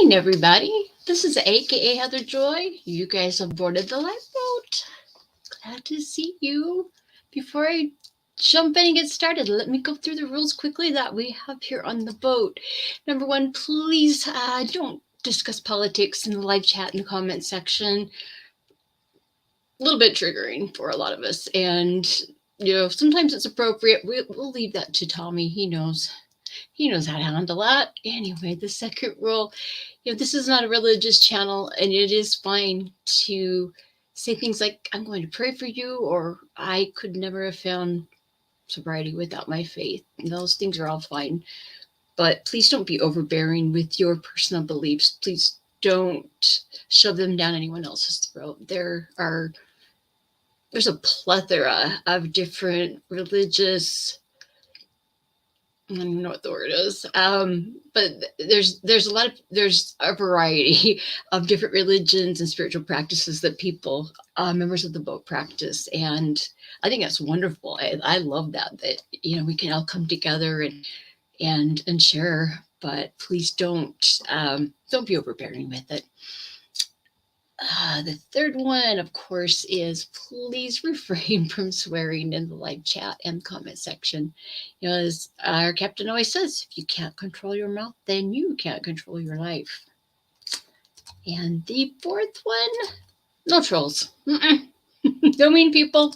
morning, everybody. This is AKA Heather Joy. You guys have boarded the lifeboat. Glad to see you. Before I jump in and get started, let me go through the rules quickly that we have here on the boat. Number one, please don't discuss politics in the live chat and comment section. A little bit triggering for a lot of us, and sometimes it's appropriate. We'll leave that to Tommy. He knows how to handle that. Anyway, the second rule, this is not a religious channel, and it is fine to say things like, I'm going to pray for you, or I could never have found sobriety without my faith. Those things are all fine. But please don't be overbearing with your personal beliefs. Please don't shove them down anyone else's throat. There's a plethora of different religious, I don't know what the word is, but there's a variety of different religions and spiritual practices that people, members of the boat, practice, and I think that's wonderful. I love that we can all come together and share, but please don't be overbearing with it. The third one, of course, is please refrain from swearing in the live chat and comment section. As our captain always says, if you can't control your mouth, then you can't control your life. And the fourth one, no trolls. Don't mean people.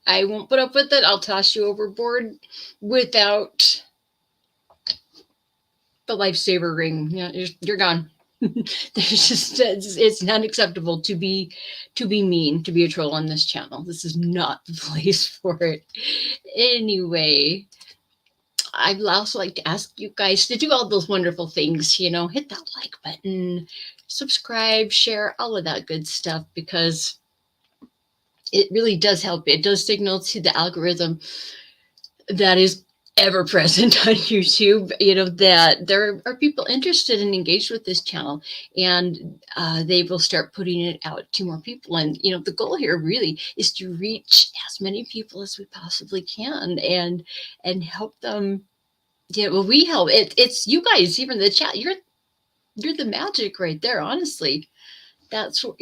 I won't put up with it. I'll toss you overboard without the lifesaver ring. You're gone. There's just it's not acceptable to be mean, to be a troll on this channel. This is not the place for it. Anyway, I'd also like to ask you guys to do all those wonderful things, hit that like button, subscribe, share, all of that good stuff, because it really does help. It does signal to the algorithm that is ever present on YouTube, that there are people interested and engaged with this channel, and they will start putting it out to more people. And the goal here really is to reach as many people as we possibly can and help them. We help. It's you guys, even the chat. You're the magic right there. Honestly, that's but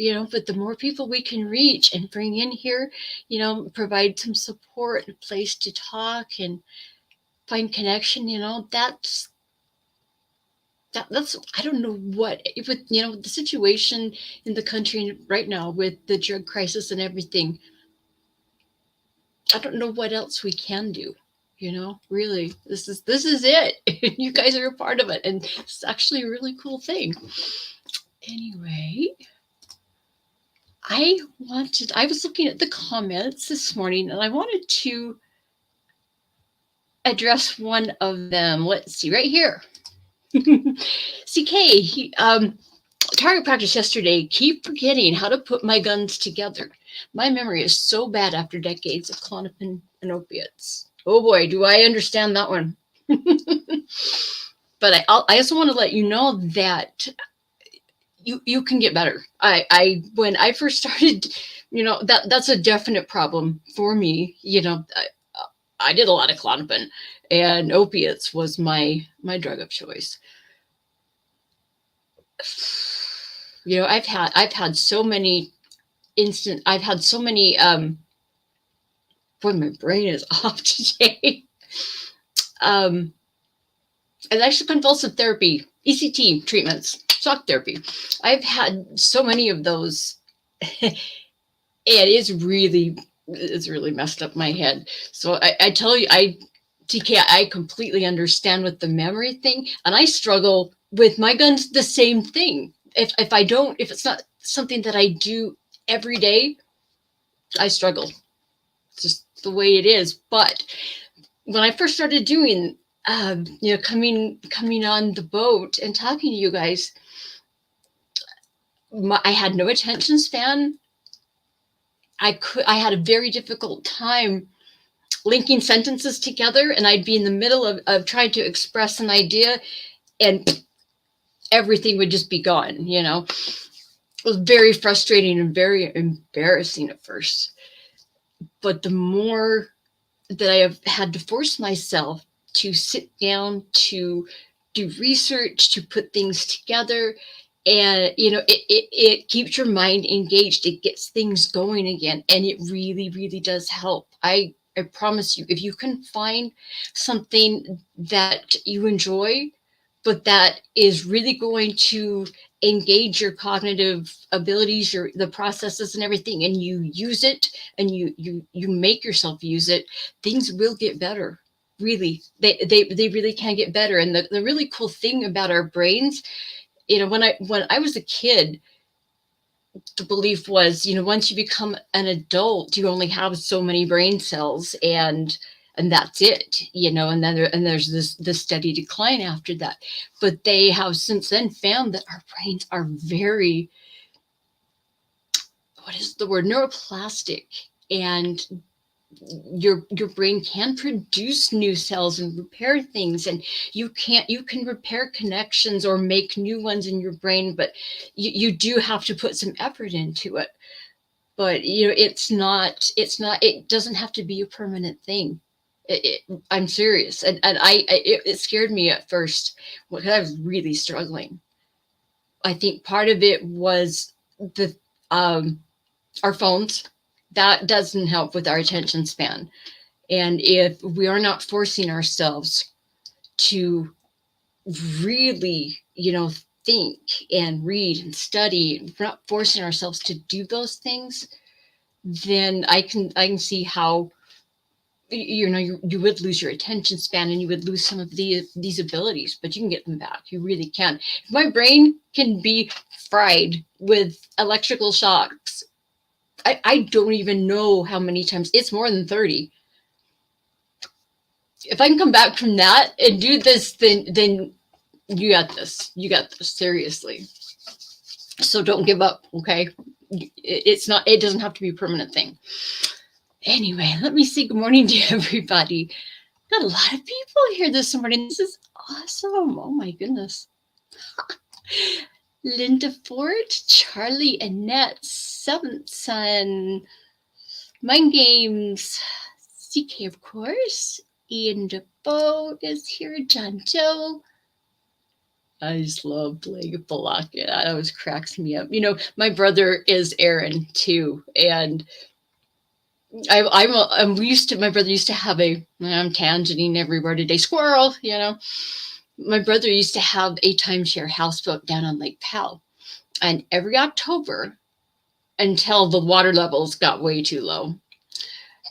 the more people we can reach and bring in here, provide some support, a place to talk and find connection, that's I don't know what, with the situation in the country right now with the drug crisis and everything, I don't know what else we can do. Really, this is it. You guys are a part of it, and it's actually a really cool thing. Anyway, I was looking at the comments this morning, and I wanted to address one of them. Let's see, right here. CK, target practice yesterday. Keep forgetting how to put my guns together. My memory is so bad after decades of Klonopin and opiates. Oh boy, do I understand that one. But I also want to let you know that you can get better. When I first started, that's a definite problem for me. I did a lot of Klonopin, and opiates was my drug of choice. I've had so many boy, my brain is off today. And actually convulsive therapy, ECT treatments, shock therapy. I've had so many of those. It's really messed up my head. So I tell you, TK, I completely understand with the memory thing, and I struggle with my guns the same thing. If it's not something that I do every day, I struggle. It's just the way it is. But when I first started doing, coming on the boat and talking to you guys, I had no attention span. I had a very difficult time linking sentences together, and I'd be in the middle of trying to express an idea, and everything would just be gone. It was very frustrating and very embarrassing at first. But the more that I have had to force myself to sit down, to do research, to put things together. And, it keeps your mind engaged. It gets things going again. And it really, really does help. I promise you, if you can find something that you enjoy, but that is really going to engage your cognitive abilities, the processes and everything, and you use it, and you make yourself use it, things will get better. Really, they really can get better. And the really cool thing about our brains, when I was a kid, the belief was, once you become an adult, you only have so many brain cells, and that's it, and then there's this steady decline after that. But they have since then found that our brains are very, what is the word, neuroplastic, and your brain can produce new cells and repair things, and you can repair connections or make new ones in your brain, but you do have to put some effort into it. But it doesn't have to be a permanent thing. I'm serious. And it scared me at first because I was really struggling. I think part of it was the our phones. That doesn't help with our attention span. And if we are not forcing ourselves to really, think and read and study, if we're not forcing ourselves to do those things, then I can see how you would lose your attention span, and you would lose some of these abilities, but you can get them back. You really can. If my brain can be fried with electrical shocks, I don't even know how many times. It's more than 30. If I can come back from that and do this, then you got this. You got this, seriously. So don't give up, okay? It doesn't have to be a permanent thing. Anyway, let me say good morning to everybody. Got a lot of people here this morning. This is awesome. Oh my goodness. Linda Ford, Charlie, Annette, Seventh Son, Mind Games, CK, of course. Ian DeFoe is here. John Joe. I just love playing Balaka. That always cracks me up. My brother is Aaron too, and I'm used to. My brother used to have I'm tangenting everywhere today. Squirrel, My brother used to have a timeshare houseboat down on Lake Powell, and every October, until the water levels got way too low,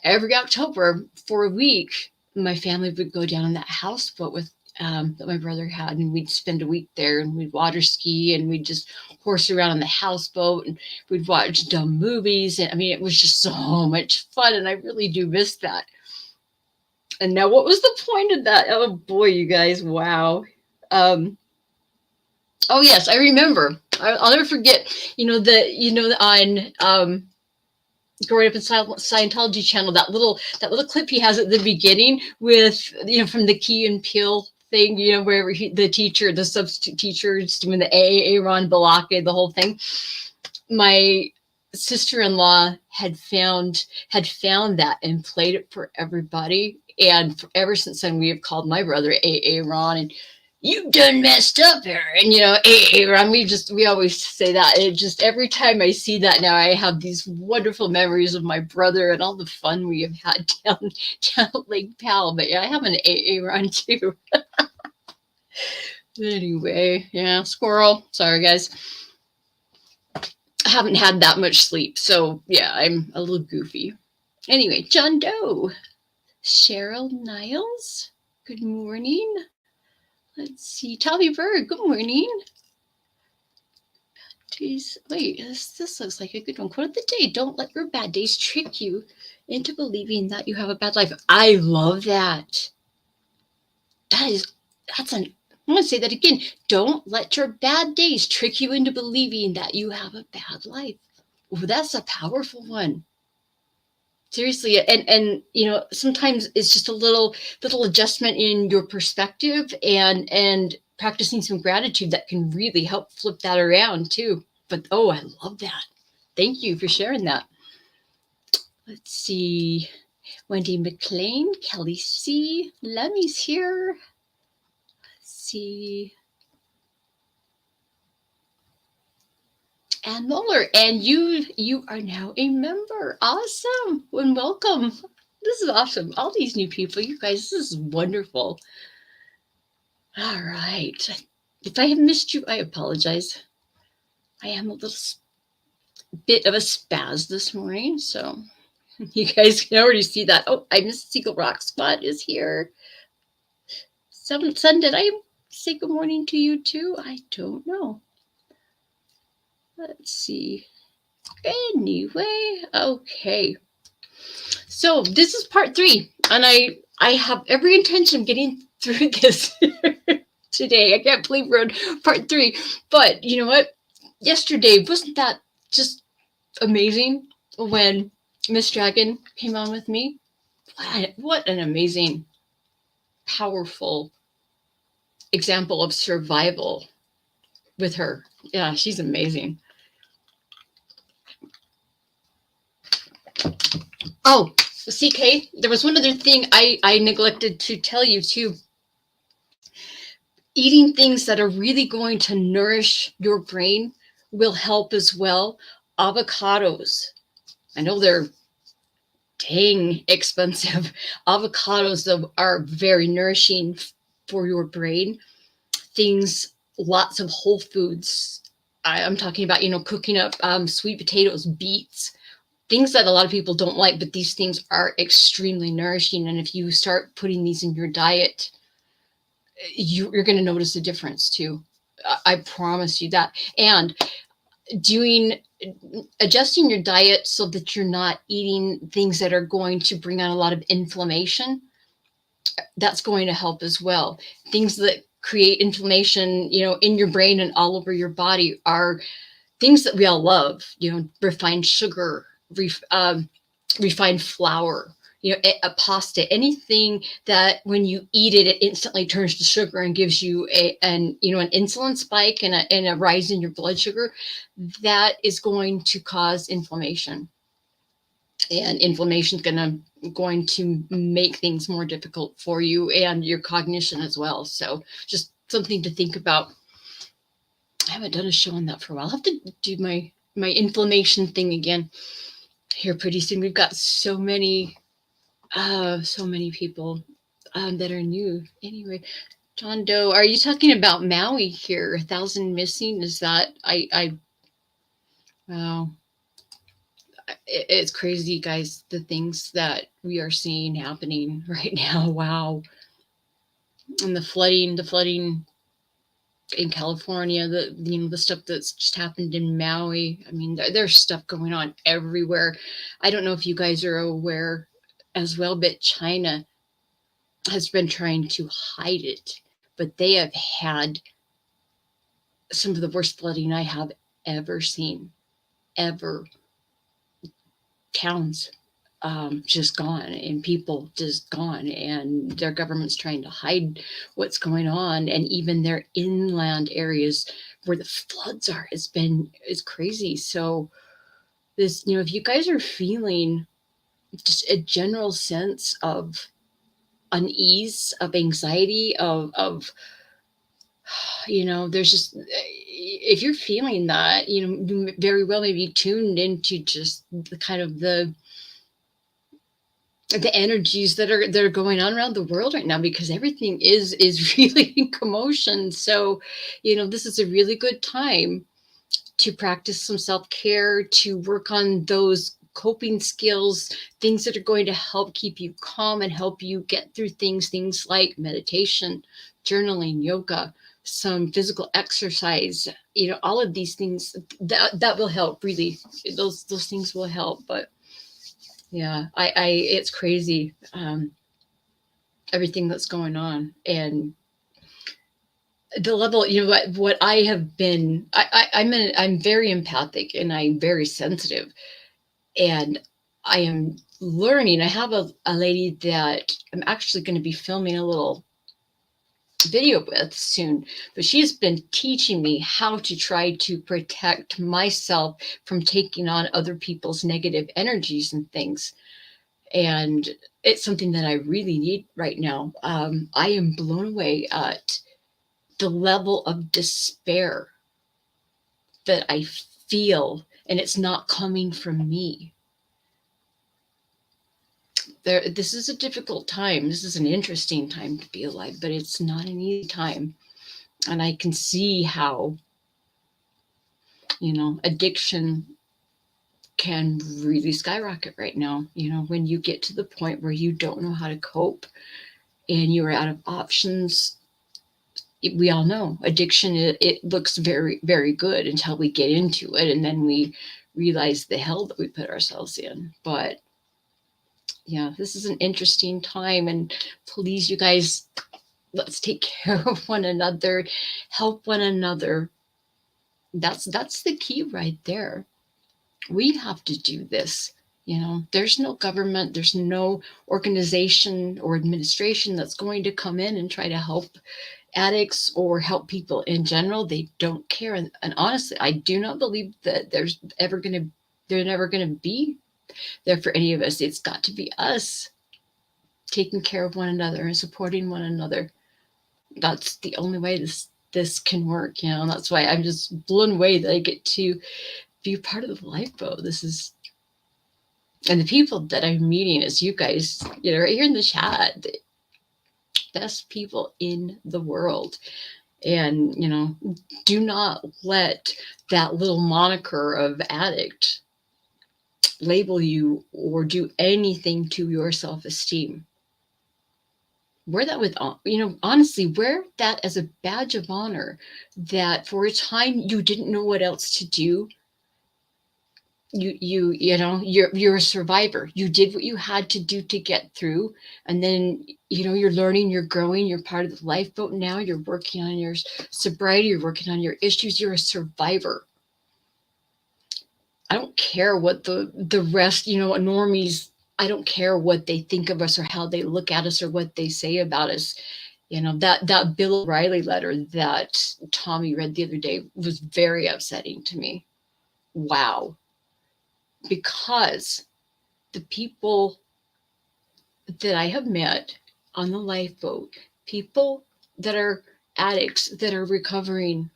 every October for a week, my family would go down on that houseboat with that my brother had, and we'd spend a week there, and we'd water ski, and we'd just horse around on the houseboat, and we'd watch dumb movies. And I mean, it was just so much fun, and I really do miss that. And now, what was the point of that? Oh boy, you guys! Wow. Oh yes, I remember. I'll never forget. On growing up in Scientology channel, that little clip he has at the beginning with from the Key and Peele thing, wherever the substitute teacher is doing the Aaron Balake, the whole thing. My sister-in-law had found that and played it for everybody, and ever since then we have called my brother Aaron, and you done messed up, Aaron. Aaron. We always say that. It just, every time I see that now, I have these wonderful memories of my brother and all the fun we have had down at Lake Powell. But yeah, I have an Aaron too. Anyway, yeah, squirrel. Sorry, guys. I haven't had that much sleep, so yeah, I'm a little goofy. Anyway, John Doe, Cheryl Niles. Good morning. Let's see, Tommy Berg, good morning. Jeez, wait, this looks like a good one. Quote of the day: don't let your bad days trick you into believing that you have a bad life. I love that. I'm going to say that again. Don't let your bad days trick you into believing that you have a bad life. Oh, that's a powerful one. Seriously, and sometimes it's just a little adjustment in your perspective and practicing some gratitude that can really help flip that around too. But oh, I love that. Thank you for sharing that. Let's see. Wendy McLean, Kelly C. Lemmy's here. Let's see. Ann Muller, and you are now a member. Awesome. And welcome. This is awesome. All these new people, you guys, this is wonderful. All right. If I have missed you, I apologize. I am a little bit of a spaz this morning, so you guys can already see that. Oh, I missed Seagull Rock Spot is here. Seventh Son, did I say good morning to you too? I don't know. Let's see. Anyway, okay. So this is part 3, and I have every intention of getting through this today. I can't believe we're on part 3, but you know what? Yesterday, wasn't that just amazing when Miss Dragon came on with me? What an amazing, powerful example of survival with her. Yeah, she's amazing. Oh, CK, there was one other thing I neglected to tell you too. Eating things that are really going to nourish your brain will help as well. Avocados. I know they're dang expensive. Avocados though are very nourishing for your brain. Things, lots of whole foods. I'm talking about, cooking up sweet potatoes, beets, things that a lot of people don't like, but these things are extremely nourishing. And if you start putting these in your diet, you're going to notice a difference too. I promise you that. And adjusting your diet so that you're not eating things that are going to bring on a lot of inflammation, that's going to help as well. Things that create inflammation, in your brain and all over your body are things that we all love, refined sugar, refined flour, a pasta, anything that when you eat it, it instantly turns to sugar and gives you an insulin spike and a rise in your blood sugar. That is going to cause inflammation, and inflammation is going to make things more difficult for you and your cognition as well. So just something to think about. I haven't done a show on that for a while. I'll have to do my inflammation thing again here pretty soon. We've got so many people that are new. Anyway, John Doe, are you talking about Maui here? 1,000 missing? Is that wow. It's crazy, guys, the things that we are seeing happening right now. Wow. And the flooding in California, the stuff that's just happened in Maui. I mean, there's stuff going on everywhere. I don't know if you guys are aware as well, but China has been trying to hide it, but they have had some of the worst flooding I have ever seen, ever. Towns just gone, and people just gone, and their government's trying to hide what's going on. And even their inland areas where the floods are, it's crazy. So this, if you guys are feeling just a general sense of unease, of anxiety, of there's just, if you're feeling that, very well maybe tuned into just the kind of the energies that are going on around the world right now, because everything is really in commotion. So, this is a really good time to practice some self-care, to work on those coping skills, things that are going to help keep you calm and help you get through things like meditation, journaling, yoga, some physical exercise, all of these things that will help. Really, those things will help. But yeah, it's crazy, everything that's going on, and the level, what I have been, I'm very empathic, and I'm very sensitive, and I am learning. I have a lady that I'm actually going to be filming a little video with soon, but she's been teaching me how to try to protect myself from taking on other people's negative energies and things. And it's something that I really need right now. I am blown away at the level of despair that I feel, and it's not coming from me. This is a difficult time. This is an interesting time to be alive, but it's not an easy time. And I can see how, addiction can really skyrocket right now. When you get to the point where you don't know how to cope and you're out of options, we all know addiction, it looks very, very good until we get into it. And then we realize the hell that we put ourselves in. But yeah, this is an interesting time. And please, you guys, let's take care of one another, help one another. That's the key right there. We have to do this. There's no government, there's no organization or administration that's going to come in and try to help addicts or help people in general. They don't care. And honestly, I do not believe that they're never going to be there for any of us. It's got to be us taking care of one another and supporting one another. That's the only way this can work. That's why I'm just blown away that I get to be part of the lifeboat. And the people that I'm meeting is you guys, right here in the chat, the best people in the world. And, do not let that little moniker of addict label you or do anything to your self-esteem. Wear that with, honestly, wear that as a badge of honor, that for a time you didn't know what else to do. You're a survivor. You did what you had to do to get through. And then, you're learning, you're growing, you're part of the lifeboat now. You're working on your sobriety, you're working on your issues. You're a survivor. I don't care what the rest, normies, I don't care what they think of us or how they look at us or what they say about us. That Bill O'Reilly letter that Tommy read the other day was very upsetting to me. Wow. Because the people that I have met on the lifeboat, people that are addicts, that are recovering,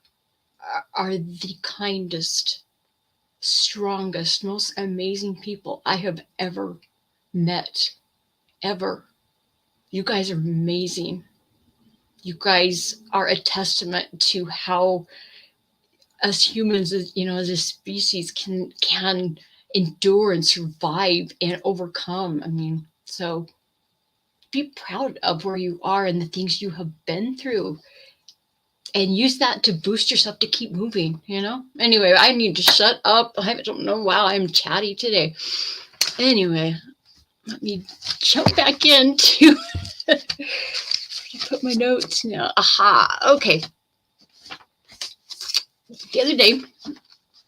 are the kindest, strongest, most amazing people I have ever met. Ever. You guys are amazing. You guys are a testament to how us humans, as a species, can endure and survive and overcome. So be proud of where you are and the things you have been through, and use that to boost yourself to keep moving. Anyway, I need to shut up. I don't know. Wow, I'm chatty today. Anyway, let me jump back into put my notes now. Aha. Okay. The other day,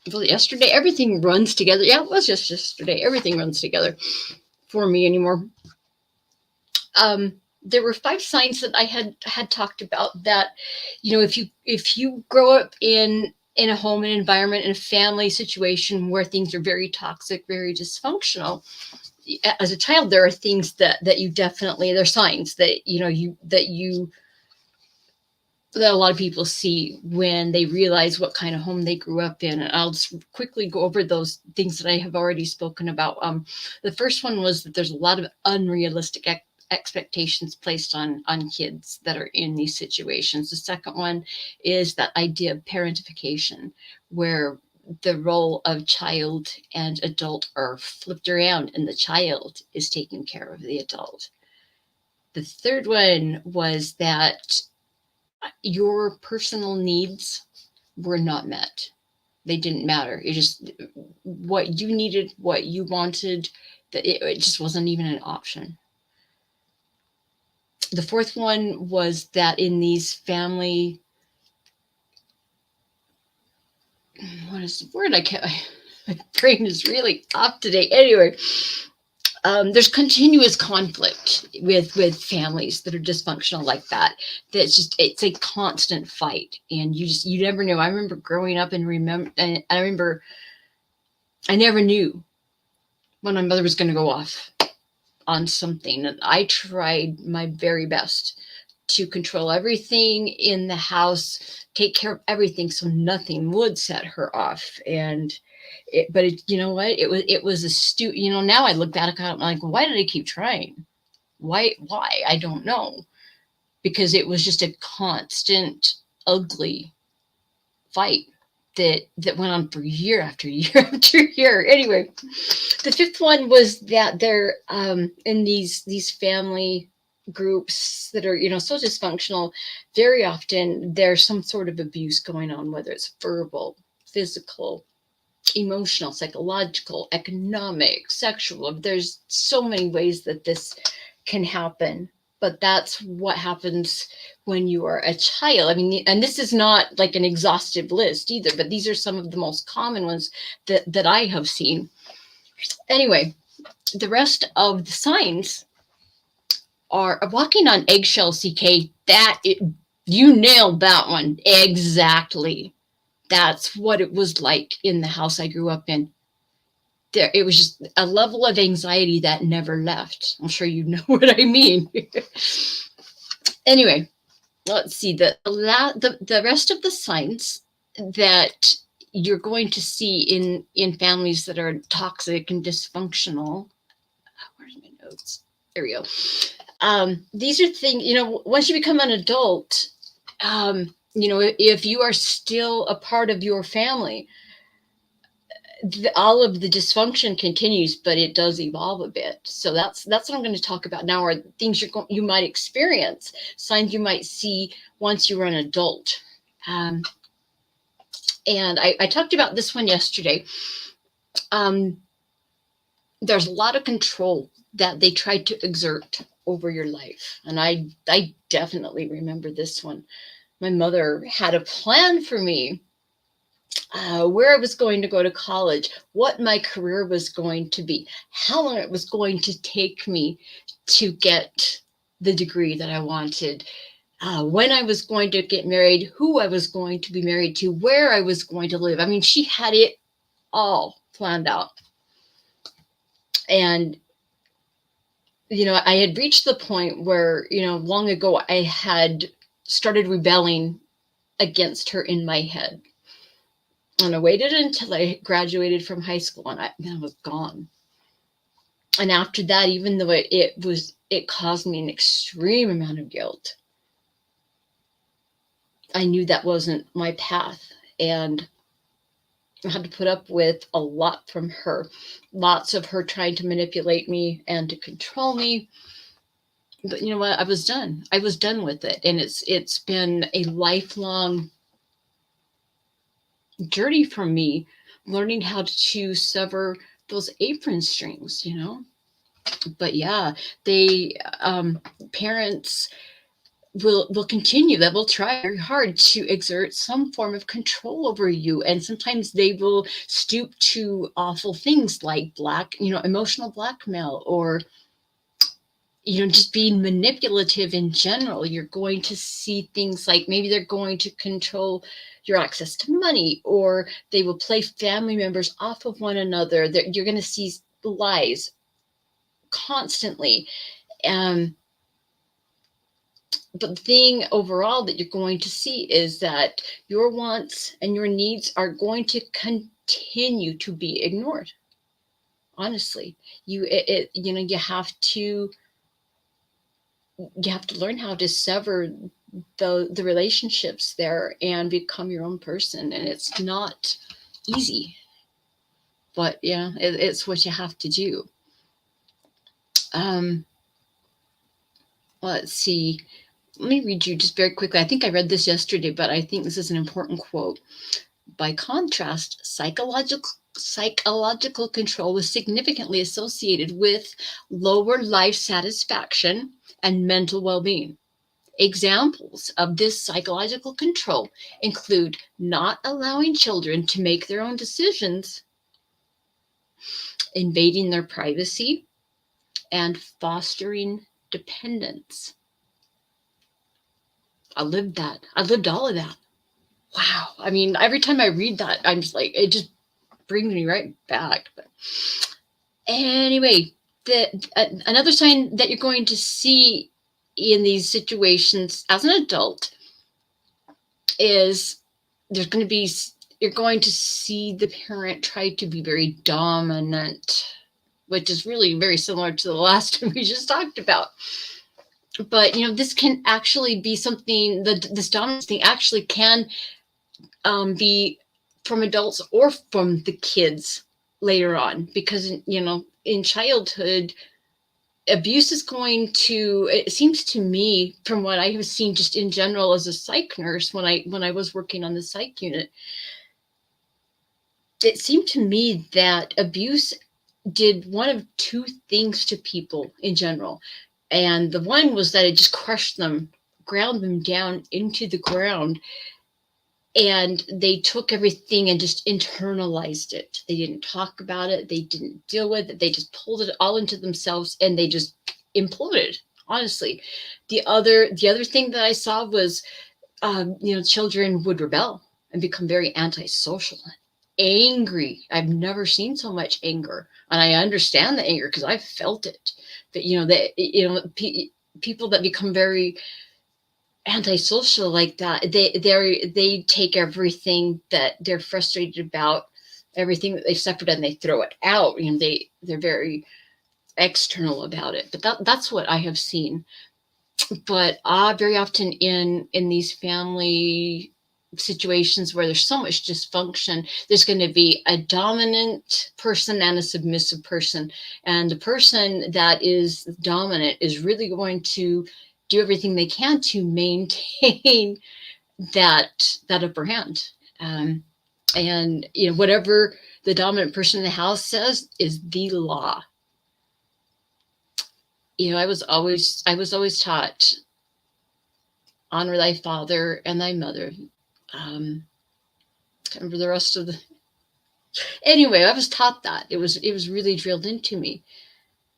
yesterday, everything runs together. Yeah, it was just yesterday. Everything runs together for me anymore. There were 5 signs that I had talked about that, if you grow up in a home, an environment, in a family situation where things are very toxic, very dysfunctional, as a child, there are things that you definitely, there are signs that, that a lot of people see when they realize what kind of home they grew up in. And I'll just quickly go over those things that I have already spoken about. The first one was that there's a lot of unrealistic expectations placed on kids that are in these situations. The second one is that idea of parentification, where the role of child and adult are flipped around and the child is taking care of the adult. The third one was that your personal needs were not met. They didn't matter. It just, what you needed, what you wanted, it just wasn't even an option. The fourth one was that in these family, what is the word? My brain is really off today. Anyway, there's continuous conflict with families that are dysfunctional like that. It's a constant fight, and you never know. I remember growing up and I never knew when my mother was going to go off on something, and I tried my very best to control everything in the house, take care of everything so nothing would set her off. And you know what? It was astute. You know, now I look back at it, I'm like, well, why did I keep trying? Why? I don't know. Because it was just a constant, ugly fight that went on for year after year after year. Anyway, the fifth one was that they're in these family groups that are, you know, so dysfunctional. Very often there's some sort of abuse going on, whether it's verbal, physical, emotional, psychological, economic, sexual. There's so many ways that this can happen, but that's what happens when you are a child. I mean, and this is not like an exhaustive list either, but these are some of the most common ones that I have seen. Anyway, the rest of the signs are walking on eggshells, CK. You nailed that one. Exactly. That's what it was like in the house I grew up in. It was just a level of anxiety that never left. I'm sure you know what I mean. Anyway, let's see the rest of the signs that you're going to see in families that are toxic and dysfunctional. Where's my notes? There we go. These are things, you know, once you become an adult, you know, if you are still a part of your family, all of the dysfunction continues, but it does evolve a bit. So that's what I'm going to talk about now, are things you might experience, signs you might see once you are an adult. And I talked about this one yesterday. There's a lot of control that they tried to exert over your life. And I definitely remember this one. My mother had a plan for me, where I was going to go to college, what my career was going to be, how long it was going to take me to get the degree that I wanted, when I was going to get married, who I was going to be married to, where I was going to live. I mean, she had it all planned out. And, you know, I had reached the point where, you know, long ago I had started rebelling against her in my head. And I waited until I graduated from high school, and I was gone. And after that, even though it caused me an extreme amount of guilt, I knew that wasn't my path. And I had to put up with a lot from her, lots of her trying to manipulate me and to control me. But you know what? I was done. I was done with it. And it's been a lifelong journey for me, learning how to sever those apron strings, you know. But yeah, they parents will continue, that will try very hard to exert some form of control over you, and sometimes they will stoop to awful things like emotional blackmail, or just being manipulative in general. You're going to see things like maybe they're going to control your access to money, or they will play family members off of one another. You're going to see lies constantly. But the thing overall that you're going to see is that your wants and your needs are going to continue to be ignored. Honestly, you have to learn how to sever the relationships there and become your own person. And it's not easy, but yeah, it's what you have to do. Let's see. Let me read you just very quickly. I think I read this yesterday, but I think this is an important quote. By contrast, psychological control was significantly associated with lower life satisfaction and mental well-being. Examples of this psychological control include not allowing children to make their own decisions, invading their privacy, and fostering dependence. I lived that. I lived all of that. Wow. I mean, every time I read that, I'm just like, it just brings me right back. But anyway, another sign that you're going to see in these situations as an adult is there's going to be, you're going to see the parent try to be very dominant, which is really very similar to the last one we just talked about. But, this can actually be something, this dominance thing actually can be from adults or from the kids later on, because, in childhood, abuse is going to, it seems to me, from what I have seen just in general as a psych nurse, when I was working on the psych unit, it seemed to me that abuse did one of two things to people in general. And the one was that it just crushed them, ground them down into the ground, and they took everything and just internalized it. They didn't talk about it. They didn't deal with it. They just pulled it all into themselves, and they just imploded. Honestly, the other thing that I saw was, children would rebel and become very antisocial, angry. I've never seen so much anger, and I understand the anger because I've felt it. But people that become very antisocial like that, they take everything that they're frustrated about, everything that they've suffered, and they throw it out. They're very external about it. But that's what I have seen. But very often in these family situations where there's so much dysfunction, there's going to be a dominant person and a submissive person, and the person that is dominant is really going to do everything they can to maintain that upper hand. And whatever the dominant person in the house says is the law. I was always taught, honor thy father and thy mother. Can't remember the rest of the. Anyway, I was taught that. It was really drilled into me.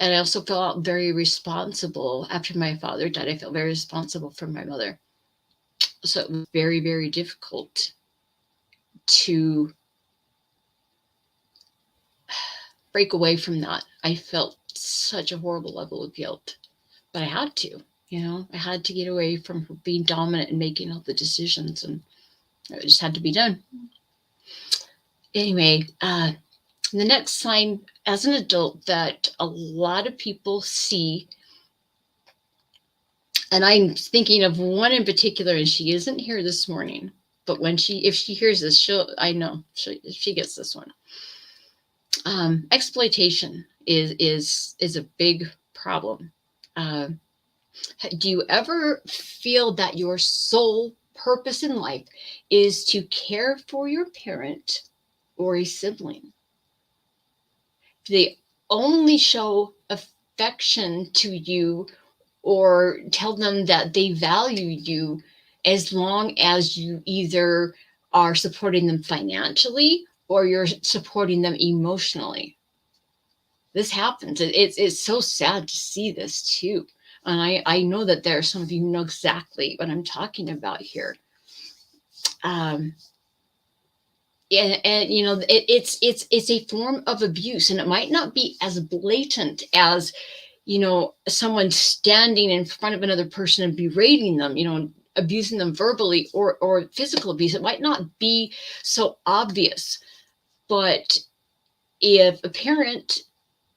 And I also felt very responsible after my father died. I felt very responsible for my mother. So it was very, very difficult to break away from that. I felt such a horrible level of guilt, but I had to. I had to get away from being dominant and making all the decisions, and it just had to be done. Anyway, the next sign as an adult that a lot of people see, and I'm thinking of one in particular, and she isn't here this morning, but if she hears this, I know she gets this one. Exploitation is a big problem. Do you ever feel that your sole purpose in life is to care for your parent or a sibling? Do they only show affection to you or tell them that they value you as long as you either are supporting them financially or you're supporting them emotionally? This happens. It's so sad to see this too. And I know that there are some of you who know exactly what I'm talking about here. And it's a form of abuse, and it might not be as blatant as, someone standing in front of another person and berating them, abusing them verbally or physical abuse. It might not be so obvious, but if a parent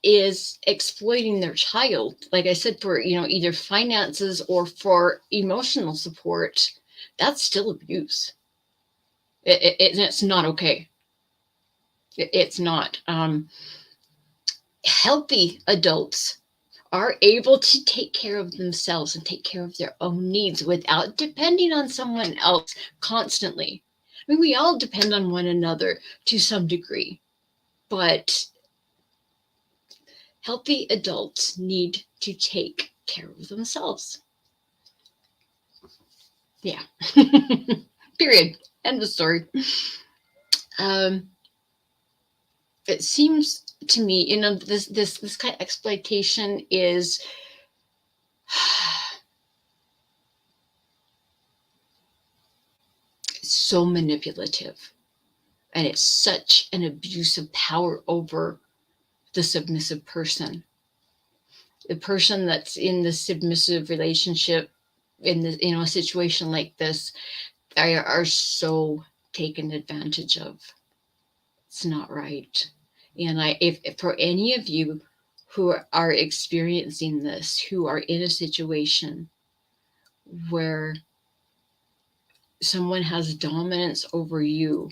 is exploiting their child, like I said, for either finances or for emotional support, that's still abuse. It's not okay. It's not. Healthy adults are able to take care of themselves and take care of their own needs without depending on someone else constantly. I mean, we all depend on one another to some degree, but healthy adults need to take care of themselves. Yeah. Period. End of story. It seems to me, this kind of exploitation is so manipulative, and it's such an abuse of power over the submissive person. The person that's in the submissive relationship in the a situation like this are so taken advantage of. It's not right. And if for any of you who are experiencing this, who are in a situation where someone has dominance over you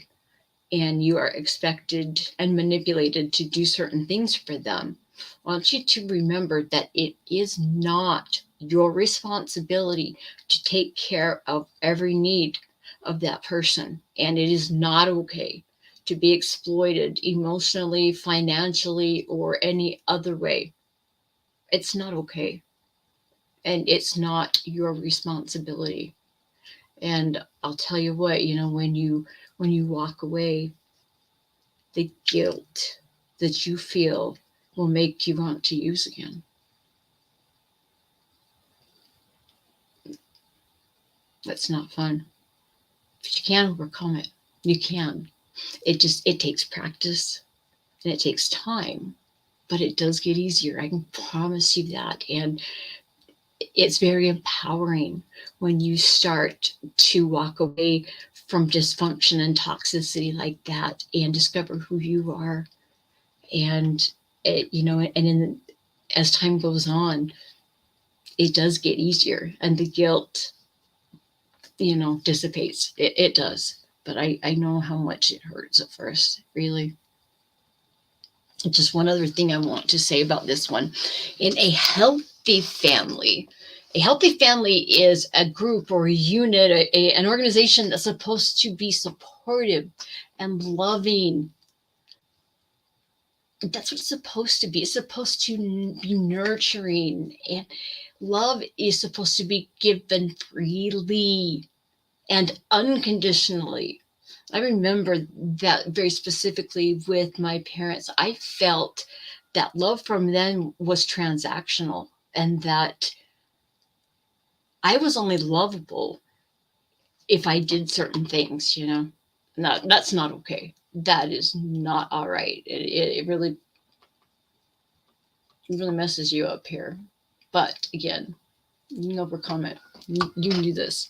and you are expected and manipulated to do certain things for them, I want you to remember that it is not your responsibility to take care of every need of that person. And it is not okay to be exploited emotionally, financially, or any other way. It's not okay. And it's not your responsibility. And I'll tell you what, when you walk away, the guilt that you feel will make you want to use again. That's not fun. But you can overcome it. You can. It takes practice and it takes time, but it does get easier. I can promise you that. And it's very empowering when you start to walk away from dysfunction and toxicity like that and discover who you are. And as time goes on, it does get easier and the guilt, dissipates. It does. But I know how much it hurts at first, really. Just one other thing I want to say about this one. In a healthy family is a group or a unit, an organization that's supposed to be supportive and loving. That's what it's supposed to be. It's supposed to be nurturing, and love is supposed to be given freely and unconditionally. I remember that very specifically with my parents. I felt that love from them was transactional and that I was only lovable if I did certain things, No, that's not okay. That is not all right. It really messes you up here. But again, you can overcome it. You can do this.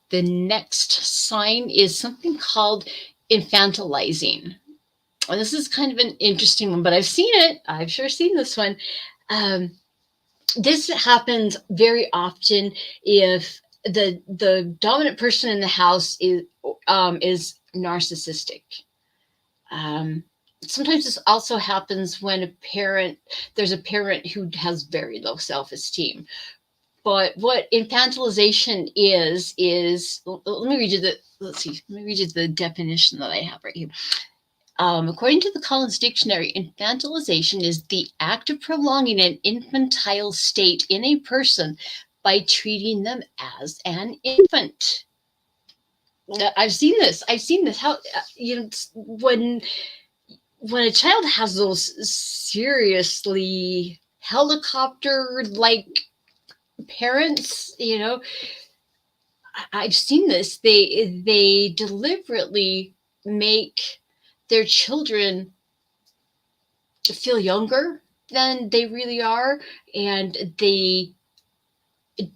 The next sign is something called infantilizing. And this is kind of an interesting one, but I've seen it. I've sure seen this one. This happens very often if the dominant person in the house is narcissistic. Sometimes this also happens when there's a parent who has very low self-esteem. But what infantilization is let me read you the definition that I have right here. According to the Collins Dictionary, infantilization is the act of prolonging an infantile state in a person by treating them as an infant. I've seen this. How when a child has those seriously helicopter like parents, I've seen this. They deliberately make their children feel younger than they really are, and they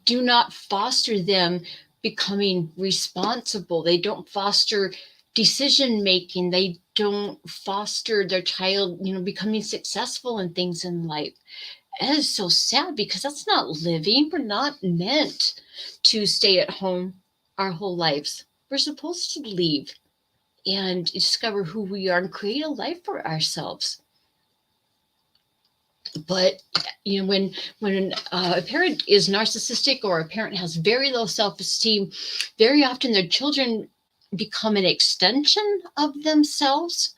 do not foster them becoming responsible. They don't foster decision making. They don't foster their child, becoming successful in things in life. It is so sad because that's not living. We're not meant to stay at home our whole lives. We're supposed to leave and discover who we are and create a life for ourselves. But when a parent is narcissistic or a parent has very low self-esteem, very often their children become an extension of themselves.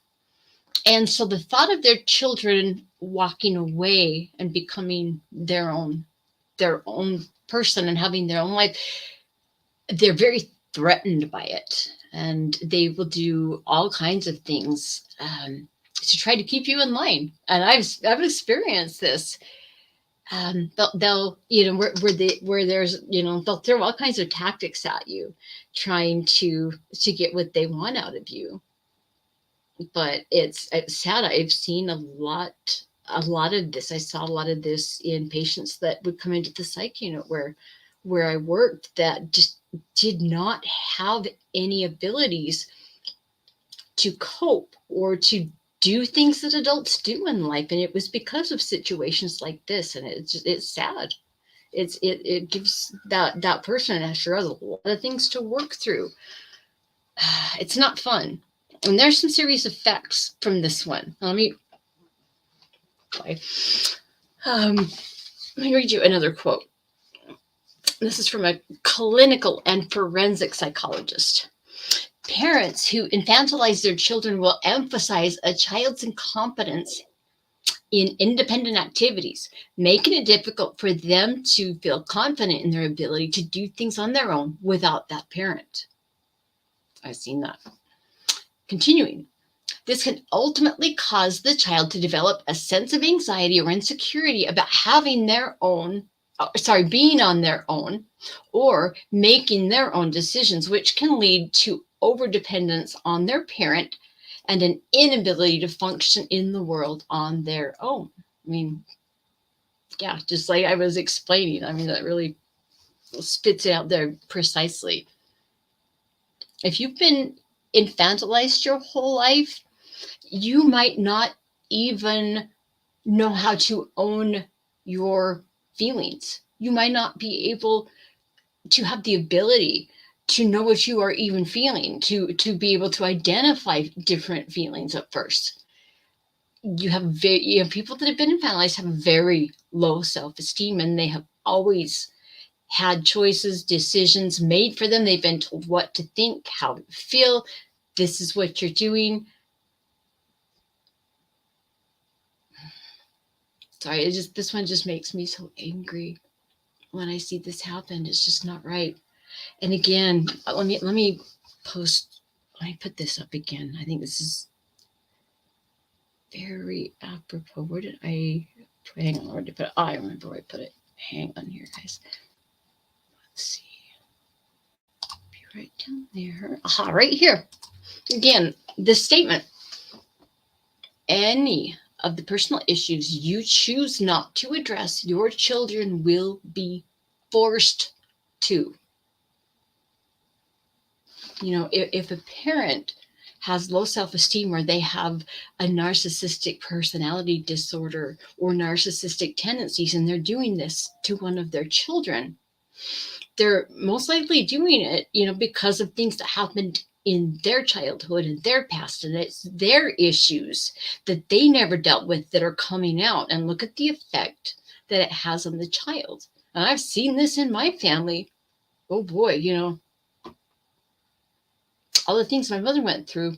And so the thought of their children walking away and becoming their own person and having their own life, they're very threatened by it. And they will do all kinds of things to try to keep you in line. And I've experienced this. They'll where there's they'll throw all kinds of tactics at you, trying to get what they want out of you. But it's sad. I've seen a lot a lot of this, I saw a lot of this in patients that would come into the psych unit where I worked that just did not have any abilities to cope or to do things that adults do in life. And it was because of situations like this. And it's sad. It gives that person a lot of things to work through. It's not fun. And there's some serious effects from this one. Let me read you another quote. This is from a clinical and forensic psychologist. Parents who infantilize their children will emphasize a child's incompetence in independent activities, making it difficult for them to feel confident in their ability to do things on their own without that parent. I've seen that. Continuing, this can ultimately cause the child to develop a sense of anxiety or insecurity about being on their own or making their own decisions, which can lead to overdependence on their parent and an inability to function in the world on their own. I mean, yeah, just like I was explaining, I mean, that really spits it out there precisely. If you've been infantilized your whole life, you might not even know how to own your feelings. You might not be able to have the ability to know what you are even feeling, to be able to identify different feelings at first. You have people that have been infantilized have very low self-esteem, and they have always had choices, decisions made for them. They've been told what to think, how to feel. This is what you're doing. Sorry, this one just makes me so angry when I see this happen. It's just not right. And again, let me put this up again. I think this is very apropos. Where did I hang on? Where did I put it? I remember where I put it. Hang on here, guys. Let's see. Be right down there. Aha, right here. Again, this statement. Any of the personal issues you choose not to address, your children will be forced to. You know, if a parent has low self-esteem or they have a narcissistic personality disorder or narcissistic tendencies and they're doing this to one of their children, they're most likely doing it, because of things that happened in their childhood and their past, and it's their issues that they never dealt with that are coming out. And look at the effect that it has on the child. And I've seen this in my family. Oh boy, all the things my mother went through,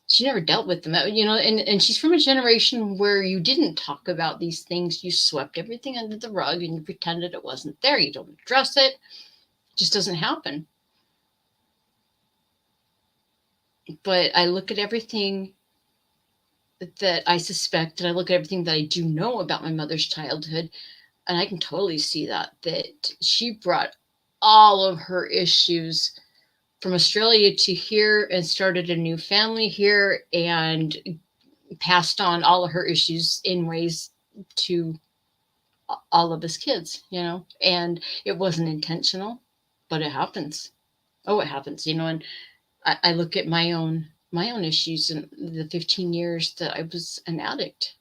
she never dealt with them, and she's from a generation where you didn't talk about these things. You swept everything under the rug and you pretended it wasn't there. You don't address it. It just doesn't happen. But I look at everything that I suspect, and I look at everything that I do know about my mother's childhood, and I can totally see that she brought all of her issues from Australia to here and started a new family here and passed on all of her issues in ways to all of us kids, and it wasn't intentional, but it happens. Oh, it happens, and I look at my own issues in the 15 years that I was an addict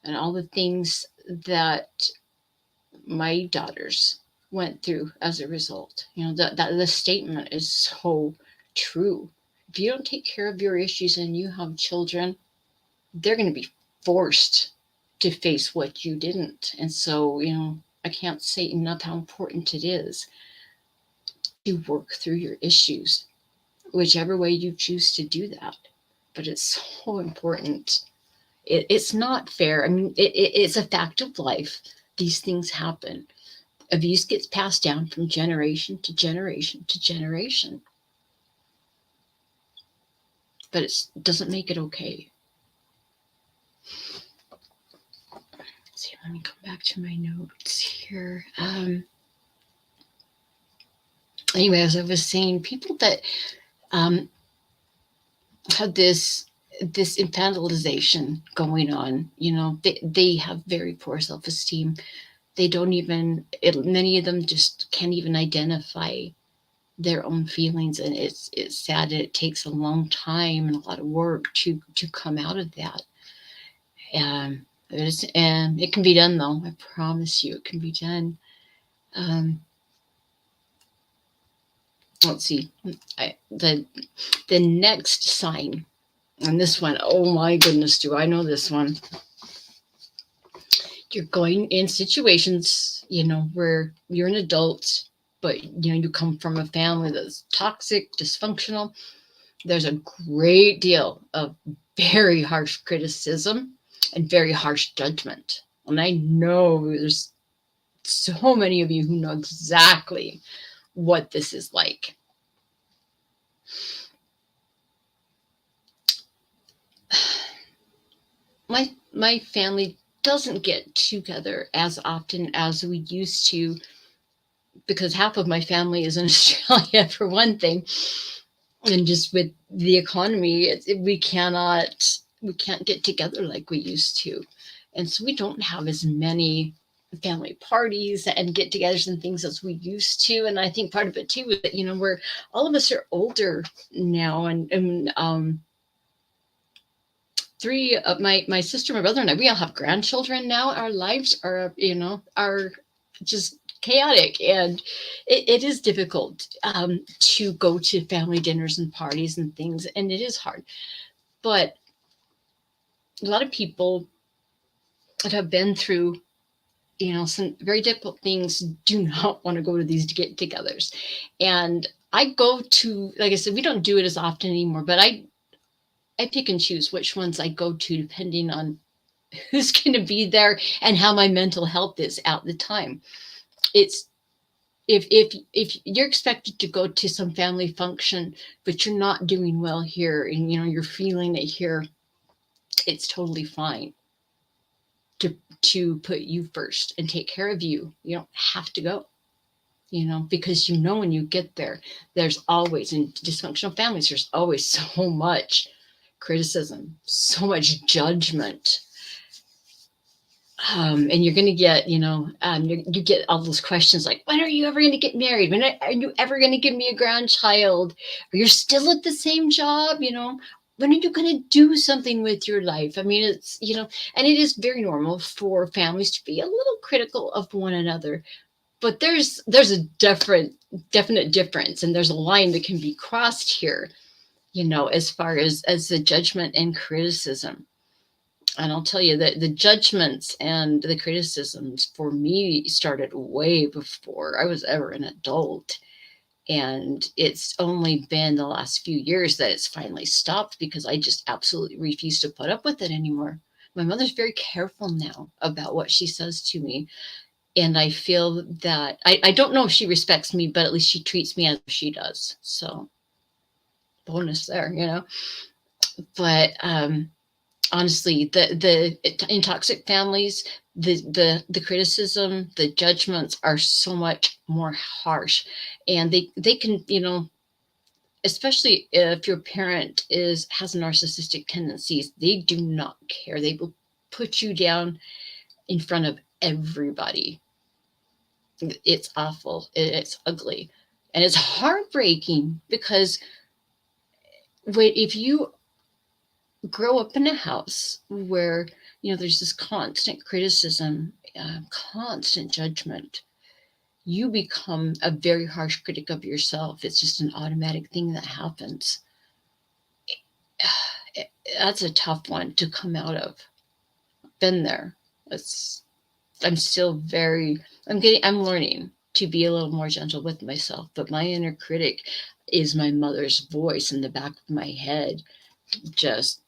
and all the things that my daughters went through as a result. That the statement is so true. If you don't take care of your issues and you have children, they're going to be forced to face what you didn't. And so, I can't say enough how important it is to work through your issues, whichever way you choose to do that. But it's so important. It's not fair. I mean, it's a fact of life. These things happen. Abuse gets passed down from generation to generation to generation. But it doesn't make it okay. Let's see, let me come back to my notes here. Anyway, as I was saying, people that had this this infantilization going on. They have very poor self-esteem. They don't even, many of them just can't even identify their own feelings, and it's sad. It takes a long time and a lot of work to come out of that. And it can be done, though. I promise you, it can be done. Um, let's see. The next sign, and this one, oh my goodness, do I know this one? You're going in situations, where you're an adult, but you come from a family that's toxic, dysfunctional. There's a great deal of very harsh criticism and very harsh judgment. And I know there's so many of you who know exactly what this is like. My family doesn't get together as often as we used to, because half of my family is in Australia, for one thing. And just with the economy, we can't get together like we used to. And so we don't have as many family parties and get-togethers and things as we used to. And I think part of it too is that we're all of us are older now, and three of my sister, my brother, and I, we all have grandchildren now. Our lives are just chaotic, and it is difficult to go to family dinners and parties and things, and it is hard. But a lot of people that have been through some very difficult things do not want to go to these get-togethers. And I go to, like I said, we don't do it as often anymore, but I pick and choose which ones I go to depending on who's going to be there and how my mental health is at the time. It's if you're expected to go to some family function, but you're not doing well here, and you're feeling it here, it's totally fine to put you first and take care of you. You don't have to go, because when you get there, there's always, in dysfunctional families, there's always so much criticism, so much judgment. And you're going to get, you get all those questions like, when are you ever going to get married? When are you ever going to give me a grandchild? Or you're still at the same job, when are you going to do something with your life? I mean, it's, and it is very normal for families to be a little critical of one another. But there's a definite difference, and there's a line that can be crossed here, as far as the judgment and criticism. And I'll tell you that the judgments and the criticisms for me started way before I was ever an adult. And it's only been the last few years that it's finally stopped, because I just absolutely refuse to put up with it anymore. My mother's very careful now about what she says to me. And I feel that I don't know if she respects me, but at least she treats me as she does. So bonus there, But honestly, in toxic families, the criticism, the judgments are so much more harsh, and they can, especially if your parent has narcissistic tendencies, they do not care. They will put you down in front of everybody. It's awful. It's ugly, and it's heartbreaking, because if you grow up in a house where there's this constant criticism, constant judgment, you become a very harsh critic of yourself. It's just an automatic thing that happens. That's a tough one to come out of. Been there. I'm still I'm learning to be a little more gentle with myself, but my inner critic is my mother's voice in the back of my head, just,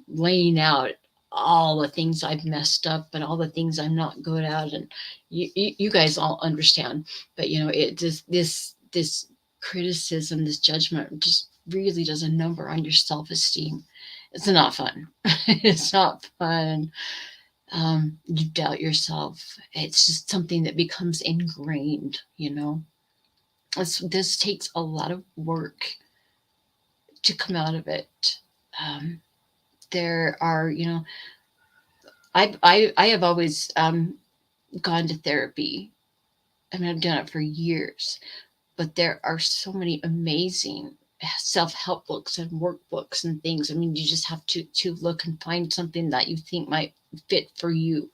laying out all the things I've messed up and all the things I'm not good at. And you guys all understand, but it just, this criticism, this judgment just really does a number on your self-esteem. It's not fun. It's not fun. You doubt yourself. It's just something that becomes ingrained, This takes a lot of work to come out of it. There are, I have always gone to therapy. I mean, I've done it for years, but there are so many amazing self-help books and workbooks and things. I mean, you just have to look and find something that you think might fit for you.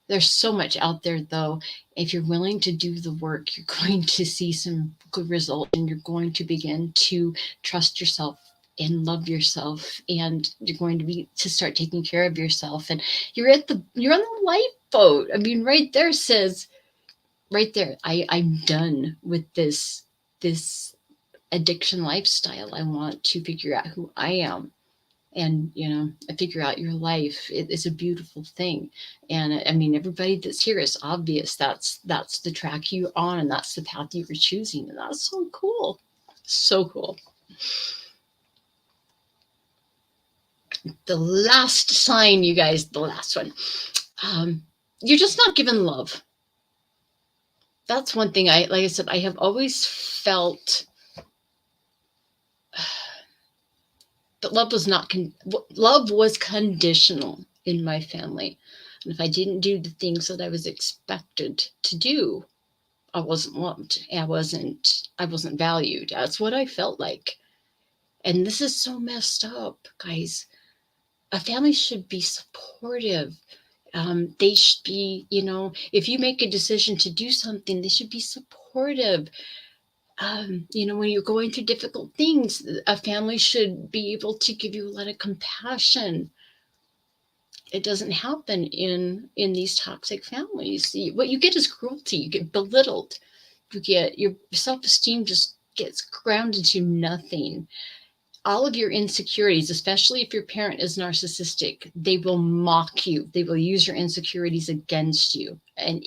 There's so much out there, though. If you're willing to do the work, you're going to see some good results, and you're going to begin to trust yourself and love yourself, and you're going to start taking care of yourself. And you're on the lifeboat. I mean, right there says, right there, I'm done with this addiction lifestyle. I want to figure out who I am, and figure out your life. It's a beautiful thing. And I mean, everybody that's here is obvious that's the track you're on, and that's the path you were choosing, and that's so cool. So cool. The last sign, you guys, the last one. You're just not given love. That's one thing, like I said, I have always felt that love was conditional in my family. And if I didn't do the things that I was expected to do, I wasn't loved. I wasn't valued. That's what I felt like. And this is so messed up, guys. A family should be supportive. They should be, if you make a decision to do something, they should be supportive. When you're going through difficult things, a family should be able to give you a lot of compassion. It doesn't happen in these toxic families. What you get is cruelty. You get belittled. You get, your self-esteem just gets ground into nothing. All of your insecurities, especially if your parent is narcissistic, they will mock you. They will use your insecurities against you. And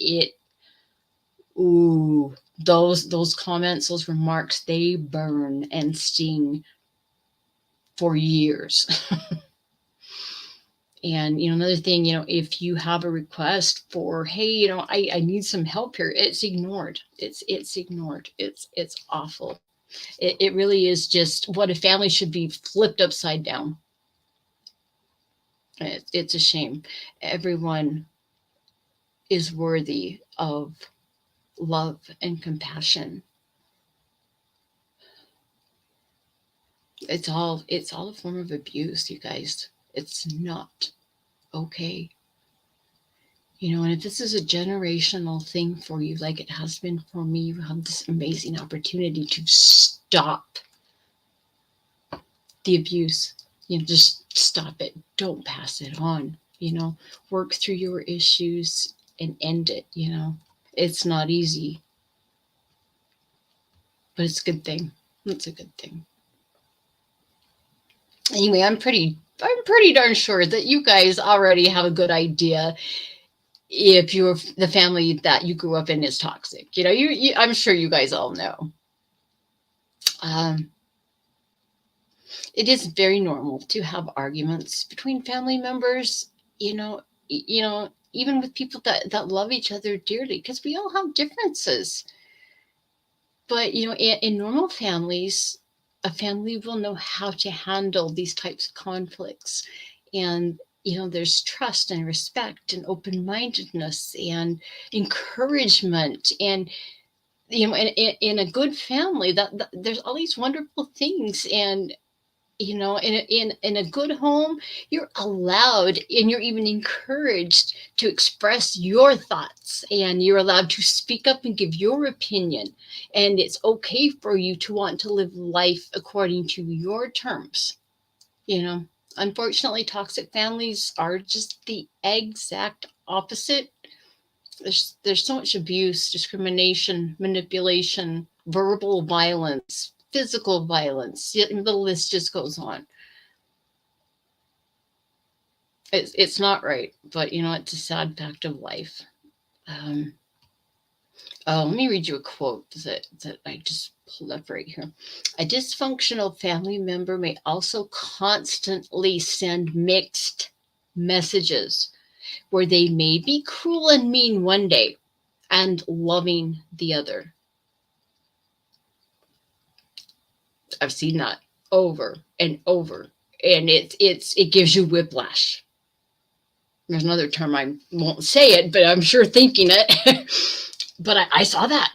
those comments, those remarks, they burn and sting for years. And another thing, if you have a request for, hey, I need some help here, it's ignored. It's ignored. It's awful. It really is just what a family should be, flipped upside down. It's a shame. Everyone is worthy of love and compassion. It's all a form of abuse, you guys. It's not okay. And if this is a generational thing for you, like it has been for me, you have this amazing opportunity to stop the abuse. Just stop it. Don't pass it on. Work through your issues and end it. It's not easy, but it's a good thing. It's a good thing. Anyway, I'm pretty darn sure that you guys already have a good idea if the family that you grew up in is toxic. I'm sure you guys all know. It is very normal to have arguments between family members, even with people that love each other dearly, because we all have differences. But, in normal families, a family will know how to handle these types of conflicts. And, there's trust and respect and open-mindedness and encouragement. And, in a good family, that there's all these wonderful things. And, in a good home, you're allowed and you're even encouraged to express your thoughts, and you're allowed to speak up and give your opinion. And it's okay for you to want to live life according to your terms. Unfortunately, toxic families are just the exact opposite. There's so much abuse, discrimination, manipulation, verbal violence, physical violence. The list just goes on. It's not right, but it's a sad fact of life. Let me read you a quote that I just pulled up right here. A dysfunctional family member may also constantly send mixed messages, where they may be cruel and mean one day and loving the other. I've seen that over and over and it gives you whiplash. There's another term, I won't say it, but I'm sure thinking it. But I saw that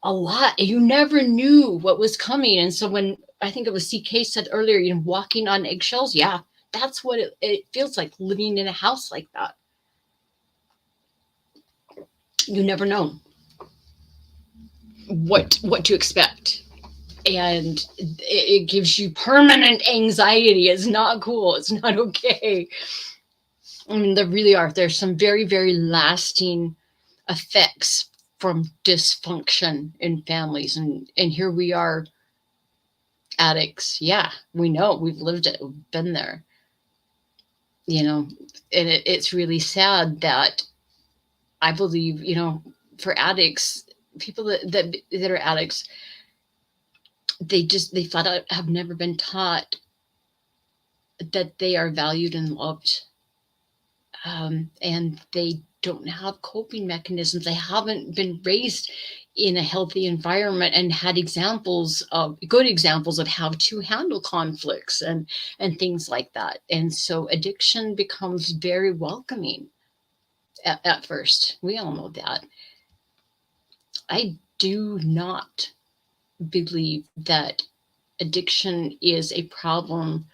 a lot. You never knew what was coming. And so when, I think it was CK said earlier, walking on eggshells, yeah, that's what it feels like, living in a house like that. You never know what to expect. And it gives you permanent anxiety. It's not cool. It's not okay. I mean, there's some very, very lasting effects from dysfunction in families. And here we are, addicts. Yeah, we know, we've lived it, we've been there, and it's really sad that I believe, for addicts, people that are addicts, they flat out have never been taught that they are valued and loved. And they don't have coping mechanisms. They haven't been raised in a healthy environment and had good examples of how to handle conflicts and things like that. And so addiction becomes very welcoming at first. We all know that. I do not believe that addiction is a problem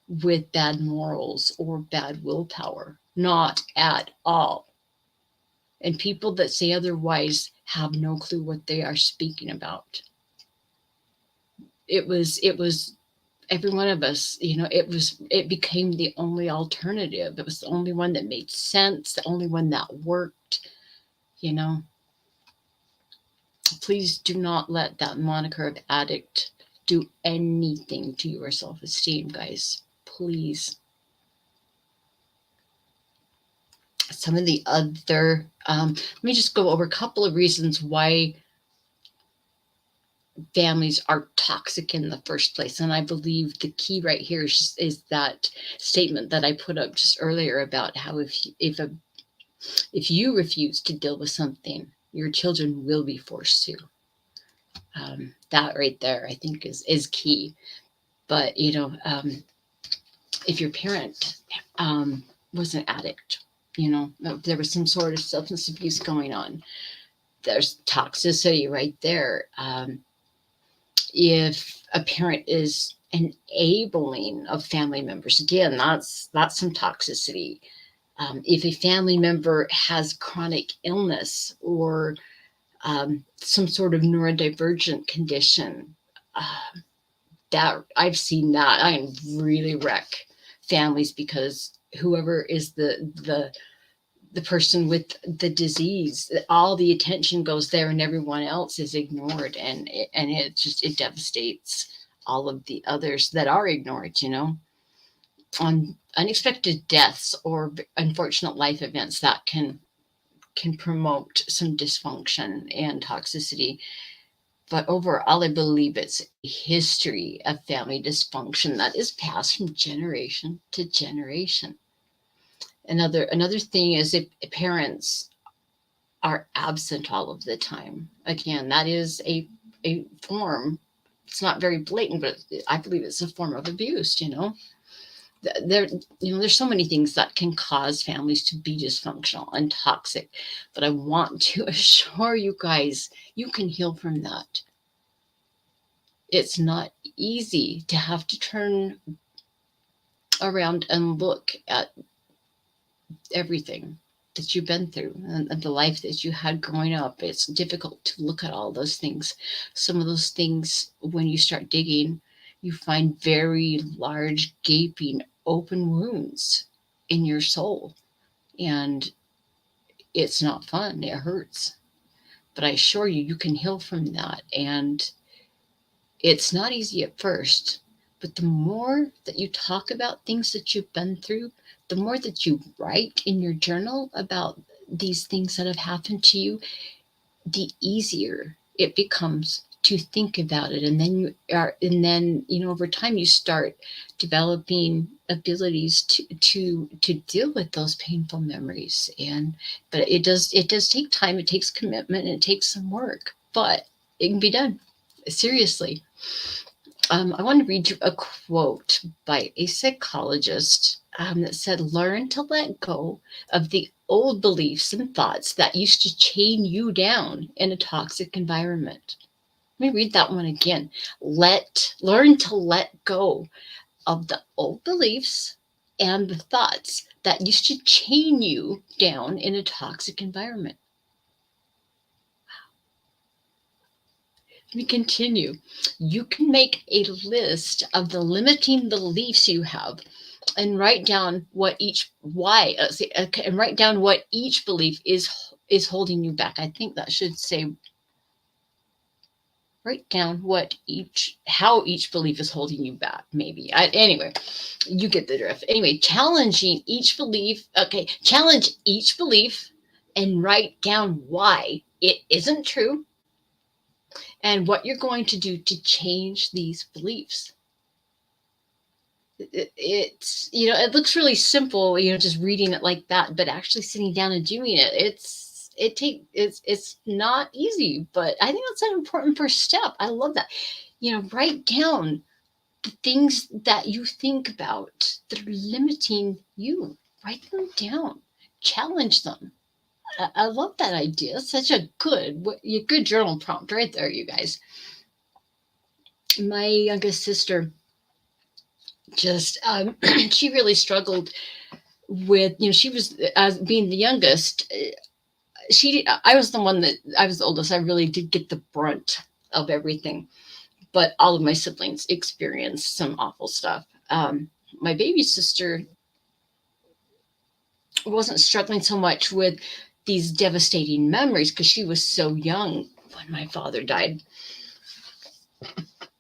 with bad morals or bad willpower. Not at all. And people that say otherwise have no clue what they are speaking about. It was every one of us, it became the only alternative. It was the only one that made sense, the only one that worked. Please do not let that moniker of addict do anything to your self-esteem, guys. Please. Some of the other, let me just go over a couple of reasons why families are toxic in the first place. And I believe the key right here is that statement that I put up just earlier about how if you refuse to deal with something, your children will be forced to. That right there, I think, is key. But, if your parent was an addict, there was some sort of substance abuse going on, there's toxicity right there. If a parent is enabling of family members, again, that's some toxicity. If a family member has chronic illness or some sort of neurodivergent condition, that I've seen that I really wreck families, because whoever is the person with the disease, all the attention goes there and everyone else is ignored, and it devastates all of the others that are ignored. On unexpected deaths or unfortunate life events that can promote some dysfunction and toxicity. But overall, I believe it's a history of family dysfunction that is passed from generation to generation. Another thing is if parents are absent all of the time. Again, that is a form. It's not very blatant, but I believe it's a form of abuse. There's so many things that can cause families to be dysfunctional and toxic, but I want to assure you guys, you can heal from that. It's not easy to have to turn around and look at everything that you've been through and the life that you had growing up. It's difficult to look at all those things. Some of those things, when you start digging, you find very large, gaping, open wounds in your soul. And it's not fun. It hurts. But I assure you, you can heal from that. And it's not easy at first. But the more that you talk about things that you've been through, the more that you write in your journal about these things that have happened to you, the easier it becomes to think about it. And then over time you start developing abilities to deal with those painful memories. But it does take time, it takes commitment, and it takes some work, but it can be done. Seriously. I want to read you a quote by a psychologist that said, "Learn to let go of the old beliefs and thoughts that used to chain you down in a toxic environment." Let me read that one again. Learn to let go of the old beliefs and the thoughts that used to chain you down in a toxic environment. Let me continue. You can make a list of the limiting beliefs you have and write down what each and write down what each belief is holding you back. I think that should say write down how each belief is holding you back. Maybe. Anyway, you get the drift. Anyway, challenging each belief. Okay, challenge each belief and write down why it isn't true and what you're going to do to change these beliefs. It's, it looks really simple, just reading it like that, but actually sitting down and doing it, it's not easy, but I think that's an important first step. I love that. Write down the things that you think about that are limiting you. Write them down. Challenge them. I love that idea. Such a good journal prompt right there, you guys. My youngest sister just she really struggled with, she was, as being the youngest, I was the oldest. I really did get the brunt of everything, but all of my siblings experienced some awful stuff. My baby sister wasn't struggling so much with these devastating memories because she was so young when my father died,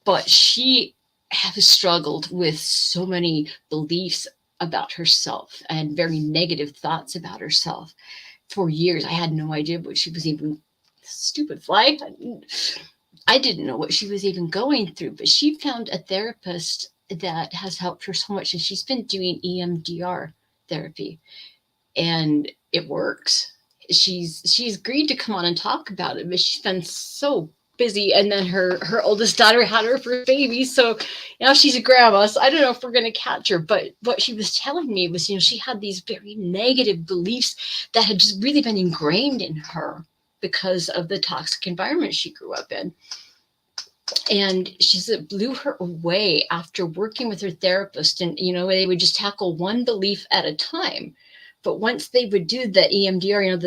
but she has struggled with so many beliefs about herself and very negative thoughts about herself for years. I had no idea what she was even, stupid fly. I didn't know what she was even going through, but she found a therapist that has helped her so much, and she's been doing EMDR therapy, and it works. She's agreed to come on and talk about it, but she's been so busy, and then her oldest daughter had her first baby, so now she's a grandma, so I don't know if we're going to catch her. But what she was telling me was, she had these very negative beliefs that had just really been ingrained in her because of the toxic environment she grew up in. And she said it blew her away after working with her therapist, and they would just tackle one belief at a time. But once they would do the EMDR,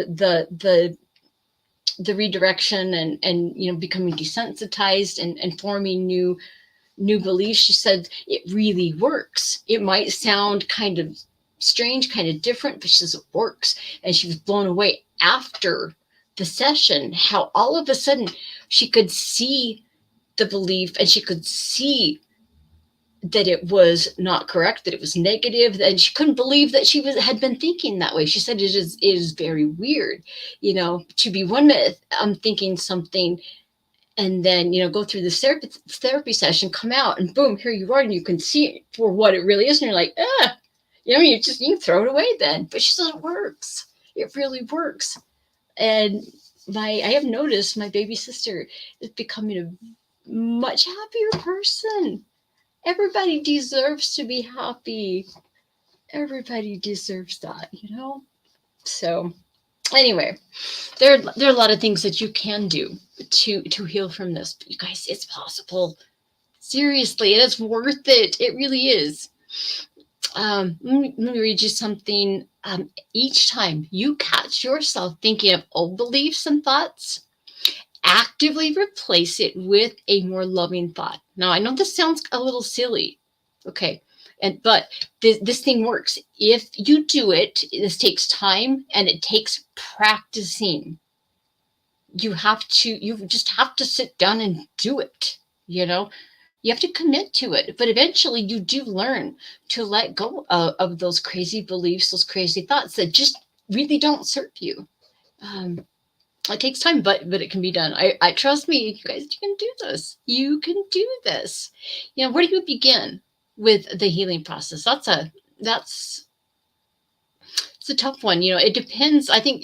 the redirection and becoming desensitized and forming new beliefs, she said it really works. It might sound kind of strange, kind of different, but she says it works. And she was blown away after the session how all of a sudden she could see the belief, and she could see that it was not correct, that it was negative, and she couldn't believe that she had been thinking that way. She said it is very weird, to be one minute I'm thinking something, and then go through this therapy session, come out, and boom, here you are, and you can see it for what it really is, and you're like, you can throw it away then. But she said it works. It really works. And I have noticed my baby sister is becoming a much happier person. Everybody deserves to be happy. Everybody deserves that, So anyway, there are a lot of things that you can do to heal from this. But you guys, it's possible. Seriously, it is worth it. It really is. Let me read you something. Each time you catch yourself thinking of old beliefs and thoughts, actively replace it with a more loving thought. Now, I know this sounds a little silly, okay, but this thing works. If you do it, this takes time and it takes practicing. You just have to sit down and do it. You have to commit to it, but eventually you do learn to let go of those crazy beliefs, those crazy thoughts that just really don't serve you. It takes time, but it can be done. I trust me, you guys, you can do this. You can do this. Where do you begin with the healing process? It's a tough one. It depends. I think,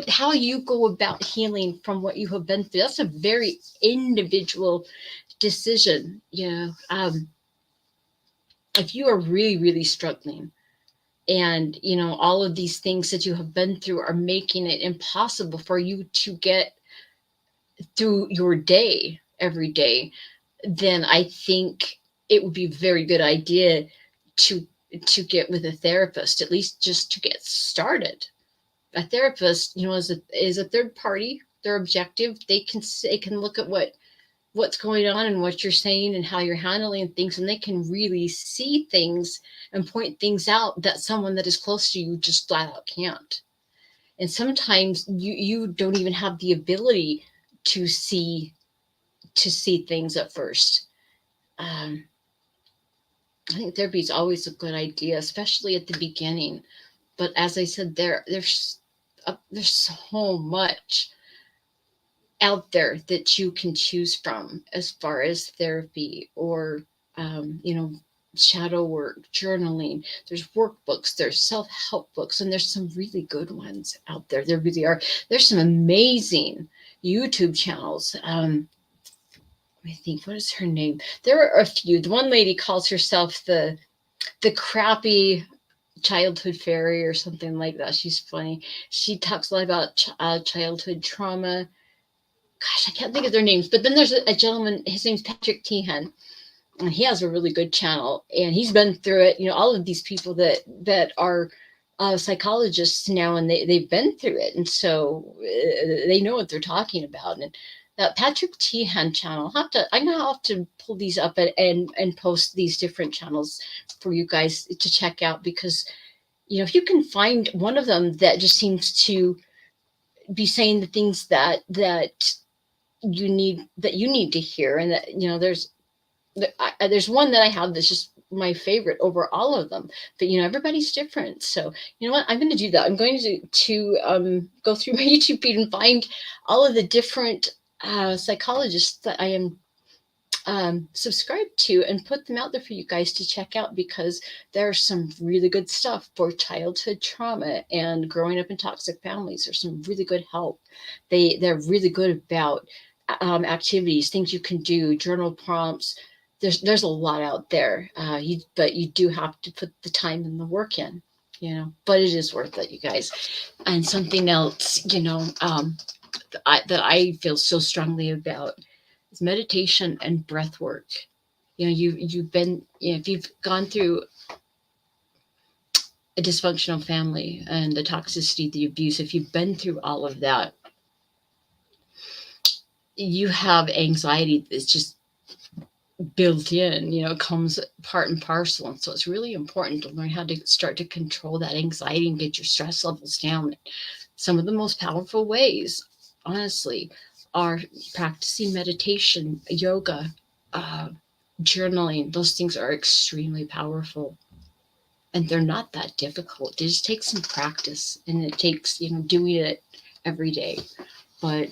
how you go about healing from what you have been through. That's a very individual decision. If you are really, really struggling, and all of these things that you have been through are making it impossible for you to get through your day every day, then I think it would be a very good idea to get with a therapist, at least just to get started. A therapist, is a third party. They're objective. They can look at what's going on and what you're saying and how you're handling things, and they can really see things and point things out that someone that is close to you just flat out can't. And sometimes you don't even have the ability to see things at first. um, I think therapy is always a good idea, especially at the beginning. But as I said, there's so much out there that you can choose from as far as therapy, or shadow work, journaling. There's workbooks, there's self-help books, and there's some really good ones out there. There really are. There's some amazing YouTube channels. I think, what is her name? There are a few. The one lady calls herself the crappy childhood fairy or something like that. She's funny. She talks a lot about childhood trauma. Gosh, I can't think of their names. But then there's a gentleman. His name's Patrick Tehan, and he has a really good channel. And he's been through it. All of these people that are psychologists now, and they've been through it, and so they know what they're talking about. And that Patrick Tehan channel, I'm gonna have to pull these up and post these different channels for you guys to check out, because if you can find one of them that just seems to be saying the things that you need to hear, and that there's one that I have that's just my favorite over all of them. But everybody's different. So you know what? I'm going to do that. I'm going to go through my YouTube feed and find all of the different psychologists that I am subscribed to, and put them out there for you guys to check out, because there's some really good stuff for childhood trauma and growing up in toxic families. There's some really good help. They're really good about activities, things you can do, journal prompts. There's a lot out there, but you do have to put the time and the work in, but it is worth it, you guys. And something else, that I feel so strongly about is meditation and breath work. You've been, if you've gone through a dysfunctional family and the toxicity, the abuse, if you've been through all of that, you have anxiety that's just built in, comes part and parcel. And so it's really important to learn how to start to control that anxiety and get your stress levels down. Some of the most powerful ways, honestly, are practicing meditation, yoga, journaling. Those things are extremely powerful, and they're not that difficult. It just takes some practice, and it takes doing it every day. But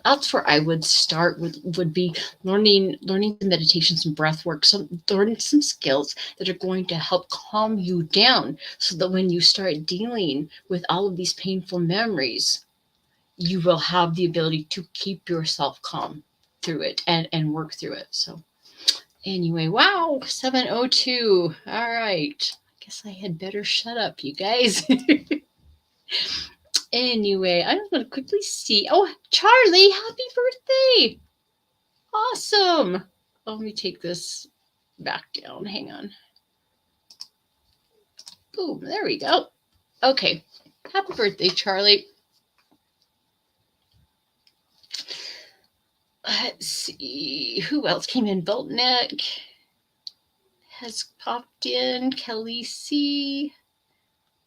that's where I would start would be learning some meditations and breath work, learning some skills that are going to help calm you down, so that when you start dealing with all of these painful memories, you will have the ability to keep yourself calm through it and work through it. So anyway, wow, 7:02. All right. I guess I had better shut up, you guys. Anyway, I'm going to quickly see. Oh, Charlie, happy birthday. Awesome. Let me take this back down. Hang on. Boom. There we go. Okay. Happy birthday, Charlie. Let's see. Who else came in? Boltneck has popped in. Kelly C.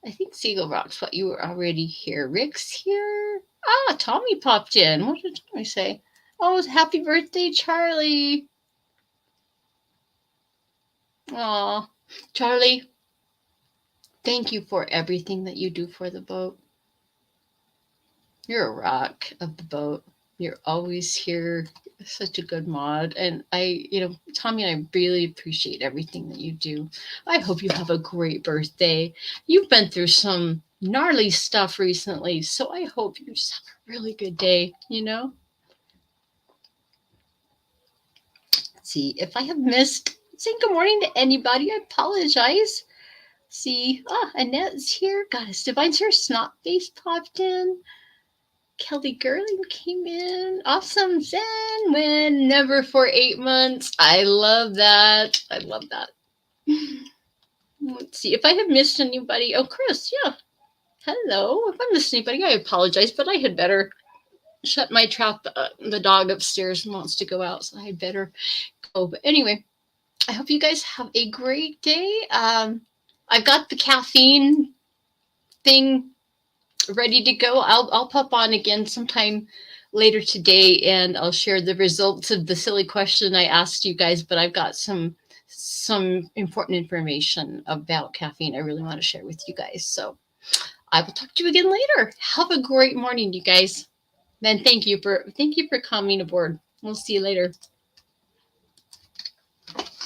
I think Seagull Rocks, but you were already here. Rick's here. Ah, Tommy popped in. What did Tommy say? Oh, happy birthday, Charlie. Aw, Charlie, thank you for everything that you do for the boat. You're a rock of the boat. You're always here. Such a good mod. And Tommy and I really appreciate everything that you do. I hope you have a great birthday. You've been through some gnarly stuff recently, so I hope you just have a really good day, Let's See if I have missed saying good morning to anybody. I apologize. See, Annette's here. Goddess Divine's here. Snot Face popped in. Kelly Gerling came in. Awesome. Zen win. Never for 8 months. I love that. I love that. Let's see if I have missed anybody. Oh, Chris. Yeah. Hello. If I missed anybody, I apologize, but I had better shut my trap. The dog upstairs wants to go out, so I had better go. But anyway, I hope you guys have a great day. I've got the caffeine thing ready to go. I'll pop on again sometime later today, and I'll share the results of the silly question I asked you guys. But I've got some important information about caffeine I really want to share with you guys. So I will talk to you again later. Have a great morning, you guys. Then thank you for coming aboard. We'll see you later.